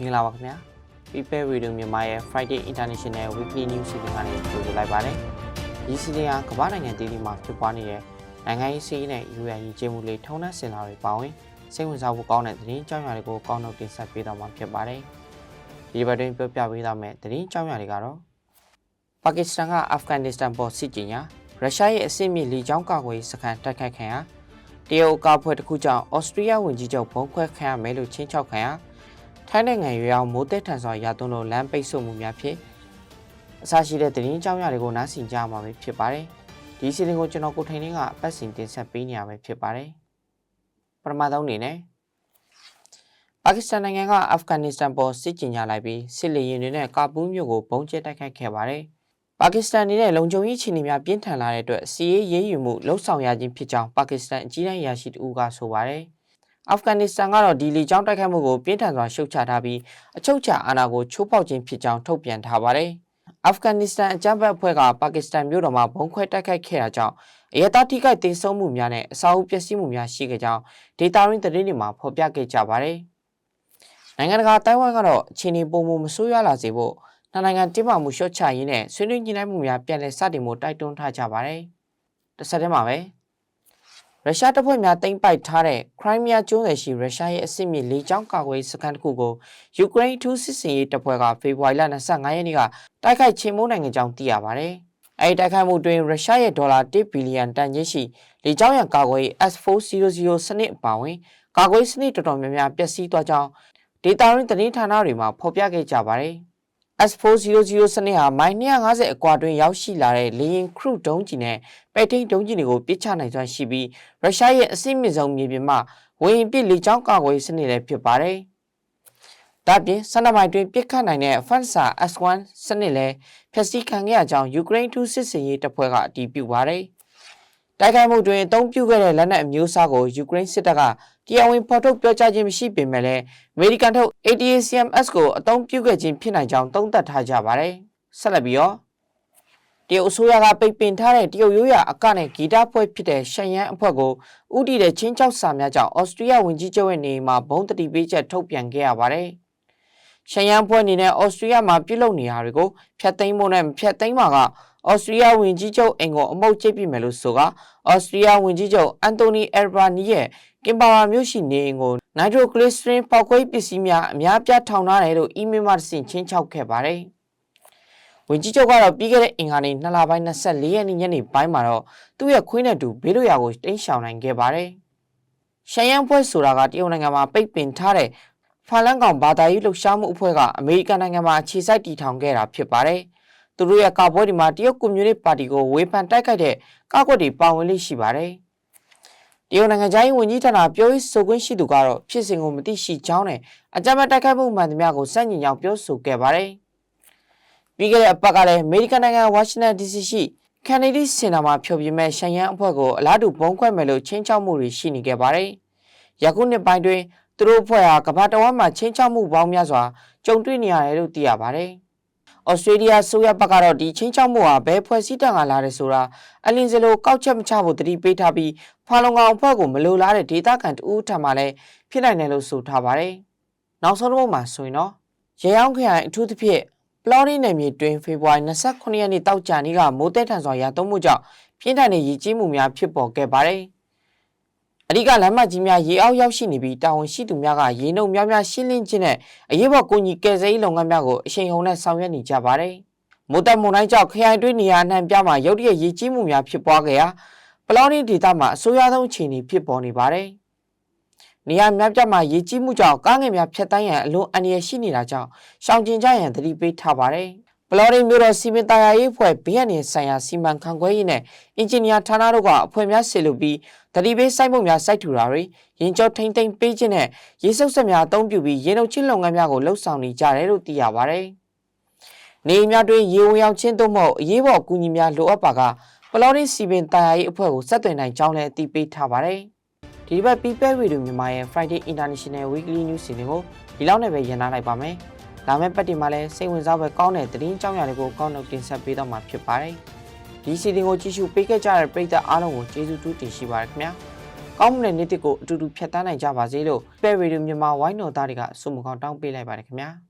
မင်္ဂလာပါခင်ဗျာ People Radio မြန်မာရဲ့ Friday International Weekly News စီစဉ်ကနေကြိုဆိုလိုက်ပါတယ်ဒီစီစဉ်ကကမ္ဘာနိုင်ငံတည်တည်မှာဖြစ်ပွားနေတဲ့နိုင်ငံရေးစီးနဲ့ UN ကြီးကျေးမှုလေးထုံးနှက်စင်လာတွေပါဝင်စိတ်ဝင်စားဖို့ကောင်းတဲ့သတင်းကြောင်းရာတွေကိုကောင်းတော့တင်ဆက်ပေးတော့မှာဖြစ်ပါတယ်ဒီဘက်တွင်ပြောပြပေးသွားမယ့်သတင်းကြောင်းရာတွေကတော့ပါကစ္စတန်ကအာဖဂန်နစ္စတန်ပေါ်စစ်ကြင်ညာရုရှားရဲ့အဆင့်မြင့်လေကြောင်းကာကွယ်စခန်းတိုက်ခိုက်ခံရတရုတ်ကာဖွဲ့တစ်ခုကြောင့်ဩစတြေးလျဝန်ကြီးချုပ်ဘုံခွဲခံရမယ်လို့ချင်းချောက်ခံရထိုင်းနိုင်ငံရွေအောင်မိုးသက်ထန်စွာရာသွန်းလို့လမ်းပိတ်ဆို့မှုများဖြစ်အစရှိတဲ့သတင်းကြောင်းရာတွေကိုနားဆင်ကြမှာပဲဖြစ်ပါတယ်ဒီစီစဉ်ကိုကျွန်တော်ကိုထိုင်နေကအပတ်စဉ်တင်ဆက်ပေးနေရပဲဖြစ်ပါတယ်ပထမဆုံးအနေနဲ့ပါကစ္စတန်နိုင်ငံကအာဖဂန်နစ္စတန်ပေါ်စစ်ကြင်ညာလိုက်ပြီးစစ်လေယာဉ်တွေနဲ့ကာပူးမြို့ကိုဘုံကျဲတိုက်ခိုက်ခဲ့ပါတယ်ပါကစ္စတန်အနေနဲ့လုံခြုံရေးအခြေအနေများပြင်းထန်လာတဲ့အတွက်စီးရေးယူမှုလှုံ့ဆော်ရခြင်းဖြစ်ကြောင်းပါကစ္စတန်အကြီးတန်းအရာရှိတဦးကဆိုပါတယ်အာဖဂန်နစ္စတန်ကတော့ဒီလေကြောင်းတိုက်ခိုက်မှုကိုပြင်းထန်စွာရှုတ်ချထားပြီးအချုပ်ချာအာဏာကိုချိုးဖောက်ခြင်းဖြစ်ကြောင်းထုတ်ပြန်ထားပါတယ်အာဖဂန်နစ္စတန်အကြမ်းဖက်အဖွဲ့ကပါကစ္စတန်မြို့တော်မှာဘုံခွဲတိုက်ခိုက်ခဲ့တာကြောင့်အရတားထိခိုက်ဒေဆုံးမှုများနဲ့အစာအုပ်ပျက်စီးမှုများရှိခဲ့ကြောင်းဒေတာရင်းသတင်းတွေမှာဖော်ပြခဲ့ကြပါတယ်နိုင်ငံတကာတိုင်ဝမ်ကတော့အခြေအနေပုံမဆိုးရွားလာစေဖို့နိုင်ငံတင်းမာမှုလျှော့ချရေးနဲ့ဆွေးနွေးညှိနှိုင်းမှုများပြန်လည်စတင်ဖို့တိုက်တွန်းထားကြပါတယ်တစ်ဆက်တည်းမှာပဲရုရှားတပ်ဖွဲ့များသိမ်းပိုက်ထားတဲ့ခရိုင်းမီးယားကျွန်းဆွယ်ရှိရုရှားရဲ့အဆင့်မြင့်လေကြောင်းကာကွယ်စခန်းတစ်ခုကိုယူကရိန်းထူးစစ်စင်ရေးတပ်ဖွဲ့ကဖေဖော်ဝါရီလ25ရက်နေ့ကတိုက်ခိုက်ချေမှုန်းနိုင်ကြောင်းသိရပါတယ်။အဲဒီတိုက်ခိုက်မှုတွင်ရုရှားရဲ့ဒေါ်လာ1ဘီလီယံတန်ကြေးရှိလေကြောင်းရန်ကာကွယ်ရေး S400 စနစ်အပါအဝင်ကာကွယ်စနစ်တော်တော်များများပျက်စီးသွားကြောင်းဒေတာရင်းသတင်းဌာနတွေမှာဖော်ပြခဲ့ကြပါတယ်။ S400 စနစ်ဟာမိုင်250အကွာတွင်ရောက်ရှိလာတဲ့လေယာဉ်ခရုဒုံးကျည်နဲ့ပဲ့ထိန်းဒုံးကျည်တွေကိုပစ်ချနိုင်စွမ်းရှိပြီးရုရှားရဲ့အဆင့်မြင့်ဆုံးမြေပြင်မှဝေဟင်ပစ်လေကြောင်းကာကွယ်စနစ်လည်းဖြစ်ပါတယ်။ဒါပြင်12မိုင်တွင်ပစ်ခတ်နိုင်တဲ့ Fansa S1 စနစ်လည်းဖျက်ဆီးခံခဲ့ရကြောင်းယူကရိန်းထူးစစ်စင်ရေးတပ်ဖွဲ့ကအတည်ပြုပါတယ်။တိုက်ခိုက်မှုတွင်အသုံးပြုခဲ့တဲ့လက်နက်အမျိုးအစားကိုယူကရိန်းစစ်တပ်ကတရားဝင်ဖော်ထုတ်ပြောကြားခြင်းမရှိပေမဲ့လည်းအမေရိကန်ထုတ် ATACMS ကိုအသုံးပြုခဲ့ခြင်းဖြစ်နိုင်ကြောင်းသုံးသပ်ထားကြပါတယ်။ဆက်လက်ပြီးတော့တရုတ်အစိုးရကပိတ်ပင်ထားတဲ့တရုတ်ရိုးရာအကနဲ့ဂီတဖွဲ့ဖြစ်တဲ့ရှန်ယန်အဖွဲ့ကိုဥတီတဲ့ချင်းချောက်စာများကြောင့်ဩစတြေးလျဝန်ကြီးချုပ်ရဲ့နေမှာဘုံတတိပေးချက်ထုတ်ပြန်ခဲ့ရပါတယ်။ရှန်ယန်အဖွဲ့အနေနဲ့ဩစတြေးလျမှာပြုလုပ်နေရာတွေကိုဖျက်သိမ်းဖို့နဲ့မဖျက်သိမ်းမှာကဩစတြေးလျဝန်ကြီးချုပ်အိမ်ကိုအမုတ်ကျိတ်ပြမယ်လို့ဆိုကဩစတြေးလျဝန်ကြီးချုပ်အန်တိုနီအယ်ဘာနီရဲ့ကင်ပါဝါမြို့ရှိနေအိမ်ကိုနိုက်ထရိုဂလစ်စထရင်းပေါက်ကွဲပစ္စည်းများအများပြားထောင်ထားတယ်လို့အီးမေးလ်မှတဆင့်ချင်းချောက်ခဲ့ပါတယ်။ဝန်ကြီးချုပ်ကတော့ပြီးခဲ့တဲ့အင်္ဂါနေ့2လပိုင်း24ရက်နေ့ညနေပိုင်းမှာတော့သူ့ရဲ့ခွေးနဲ့တူဘေးလွတ်ရာကိုတိမ်းရှောင်နိုင်ခဲ့ပါတယ်။ရှန်ယန်ဖွဲ့ဆိုတာကတရုတ်နိုင်ငံမှာပိတ်ပင်ထားတဲ့ဖာလန်ကောင်ဘာသာရေးလှုပ်ရှားမှုအဖွဲ့ကအမေရိကန်နိုင်ငံမှာခြေစိုက်တည်ထောင်ခဲ့တာဖြစ်ပါတယ်။သူတို့ရဲ့ကာပွဲဒီမှာတရုတ်ကွန်မြူနစ်ပါတီကိုဝေဖန်တိုက်ခိုက်တဲ့ကားကွက်တွေပါဝင်လိမ့်ရှိပါတယ်။တရုတ်နိုင်ငံသားဝန်ကြီးဌာနပြောရေးဆိုခွင့်ရှိသူကတော့ဖြစ်စဉ်ကိုမသိရှိကြောင်းနဲ့အကြမ်းဖက်တိုက်ခိုက်မှုမှန်သမျှကိုစန့်ကျင်ကြောင်းပြောဆိုခဲ့ပါတယ်။ပြီးခဲ့တဲ့အပတ်ကလည်းအမေရိကန်နိုင်ငံဝါရှင်တန် DC ရှိကန်နေဒီစင်တာမှာဖျော်ဖြေမဲ့ရှန်ယန်အဖွဲ့ကိုအလားတူဘုံခွဲမယ်လို့ချင်းချောက်မှုတွေရှိနေခဲ့ပါတယ်။ယခုနှစ်ပိုင်းတွင်သူတို့အဖွဲ့ဟာကမ္ဘာတဝန်းမှာချင်းချောက်မှုပေါင်းများစွာကြုံတွေ့နေရတယ်လို့သိရပါတယ်။ဩစတြေးလျဆိုရဘက်ကတော့ဒီချင်းချောက်မှုဟာဘယ်ဖွဲ့စည်းတံကလာတယ်ဆိုတာအလင်းစလိုကောက်ချက်မချဖို့တတိပေးထားပြီးဖာလုံကောင်အဖွဲ့ကိုမလိုလားတဲ့ဒေတာကန်တူထံမှလည်းဖြစ်နိုင်တယ်လို့ဆိုထားပါတယ်။နောက်ဆုံးတစ်ပုဒ်မှာဆိုရင်တော့ရေအောင်ခရိုင်အထူးသဖြင့်ပလော်ရီနယ်မြေတွင်ဖေဖော်ဝါရီ29ရက်နေ့တောက်ကြနေ့ကမိုးသက်ထန်စွာရာသွန်းမှုကြောင့်ပြင်းထန်တဲ့ရေကြီးမှုများဖြစ်ပေါ်ခဲ့ပါတယ်။အဓိကလမ်းမကြီးများရေအောက်ရောက်ရှိနေပြီးတာဝန်ရှိသူများကရေနှုတ်များများရှင်းလင်းခြင်းနဲ့အရေးပေါ်ကူညီကယ်ဆယ်ရေးလုပ်ငန်းများကိုအရှိန်အဟုန်နဲ့ဆောင်ရွက်နေကြပါတယ်။မိုးသက်မုန်တိုင်းကြောင့်ခရိုင်တွင်းနေရာအနှံ့ပြားမှာရုတ်တရက်ရေကြီးမှုများဖြစ်ပွားခဲ့ရာပလော်ရီဒေသမှာအဆိုးရွားဆုံးအခြေအနေဖြစ်ပေါ်နေပါတယ်။နေရာများပြားမှာရေကြီးမှုကြောင့်ကားငယ်များဖြတ်တန်းရန်အလွန်အန္တရာယ်ရှိနေတာကြောင့်ရှောင်ကျဉ်ကြရန်သတိပေးထားပါတယ်။ပလော်ရီမြို့တော်စီမံသားယာရေးအဖွဲ့ဘေးအန္တရာယ်ဆိုင်ရာစီမံခန့်ခွဲရေးနဲ့အင်ဂျင်နီယာဌာနတို့ကအဖွဲ့များဆင်လုပ်ပြီးသတိပေးစိုက်မှုများစိုက်ထူတာတွေရင်ကျော်ထိမ့်သိမ့်ပေးခြင်းနဲ့ရေစုပ်ဆက်များအသုံးပြုပြီးရေနှုတ်ချင်းလုပ်ငန်းများကိုလှုပ်ဆောင်နေကြတယ်လို့သိရပါတယ်။နေများတွင်ရေဝင်ရောက်ခြင်းသို့မဟုတ်အရေးပေါ်အကူအညီများလိုအပ်ပါကပလော်ရီစီမံသားယာရေးအဖွဲ့ကိုဆက်သွယ်နိုင်ကြောင်းလည်းအသိပေးထားပါတယ်။ဒီဘက် People Radio မြန်မာရဲ့ Friday International Weekly News စီစဉ်ကိုဒီလောက်နဲ့ပဲရန်နာလိုက်ပါမယ်။လာမယ့်ပတ်တင်မှာလည်းစိတ်ဝင်စားဖွယ်ကောင်းတဲ့သတင်းကြောင်းရာတွေကိုကောင်းတော့တင်ဆက်ပေးတော့မှာဖြစ်ပါတယ်။ဒီစီစဉ်ကိုကြည့်ရှုပေးခဲ့ကြတဲ့ပရိသတ်အားလုံးကိုကျေးဇူးတူးတင်ရှိပါရခင်ဗျာ။ ကောင်းမွန်တဲ့နေ့တစ်ကိုအတူတူဖြတ်တန်းနိုင်ကြပါစေလို့ပဲဗီဒီယိုမြန်မာဝိုင်းတော်သားတွေကဆုမကောင်းတောင်းပေးလိုက်ပါတယ်ခင်ဗျာ။